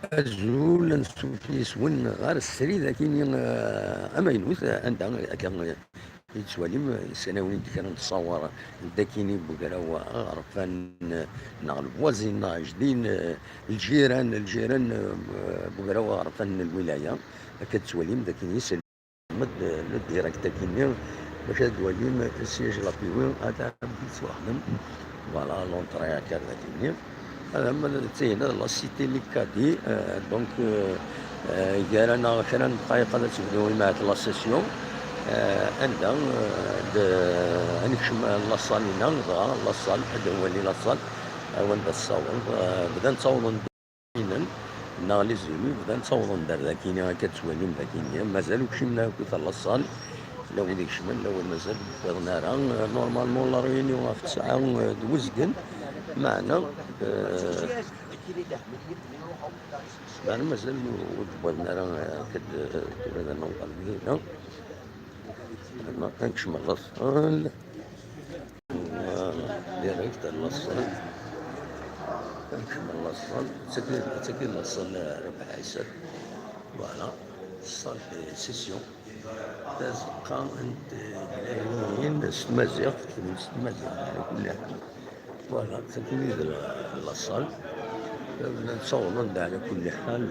أزول نسوفي سون غار السري ذاكيني أمينوث عندها كان يتسواليم السنوين كانوا نتصور داكيني بقراوة عرفان نغلب وزن جدين الجيران بقراوة عرفان الولاية كتسواليم داكيني يسلم الديراكت داكيني باش دواليم السياج لابيوي هذا بديت وحدهم فوالا لونطري كان داكيني هذا تينا لا سيتي اللي كادي دونك قال انا كان دقائق هذا تبداو مع لا سيسيون عندها نكشم لاصال هنا نضغى لاصال هذا هو اللي لاصال وين نصور بدا نصور دينا نا لي زيلو بدا نصور ندار ذاكيني كتسواليم ذاكيني مازالو كشمنا كثر لاصال لو ديك شمال لو مازال نارا نورمالمون لا ريونيون في 9 دوزكن معنا معنا مازال ودبرنا راه كد نوصل هنا ما كانش من الأصل ديريكت الأصل كانش من الأصل تسكن الأصل ربع عيسى فوالا صار سيسيون تزقى أنت جلايين ستمازيغ على كل حال فوالا تسكن الأصل نتصور على كل حال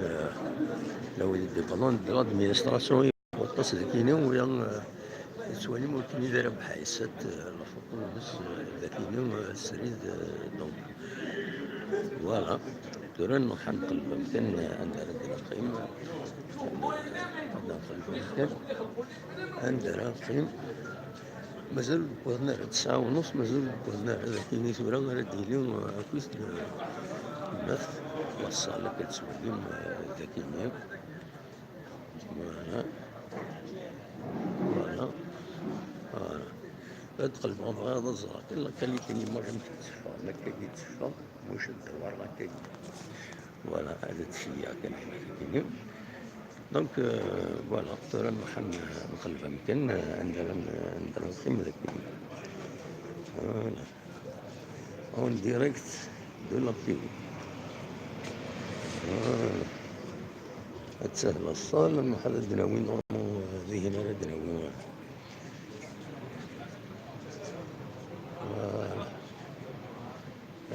لو ديبالون دو لادمينستراسيون وتصل كيني ويا سوالي ممكن يدير بحيث الفطور بس ذاكيني السريد دونك فوالا دوران حنقلب يمكن عندها ردنا قيم عندها قلب عندها قيم مازال بوضنا 9:30 مازال بوضنا ذاكيني ثورة غير ديلي كويس المثل والصالة كتسولي ذاكيني فوالا فوالا ادخل بابا هذا الزراق الا كان لي كاين ما كنتشفى ما كيتشفى واش الدوار راه كاين فوالا هذا الشيء كان كاين دونك فوالا ترى نقلب يمكن عندنا نقيم ذاك فوالا اون ديريكت دو لا بيو فوالا تسهل الصال لما حدا دناوين نورمال هذه هنا دناوين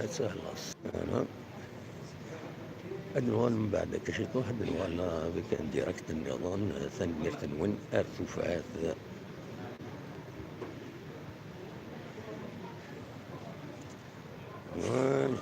سهل الصال النوال من بعد كشيت واحد النوال كان ديريكت النظام ثاني تنون ارتفاعات فوالا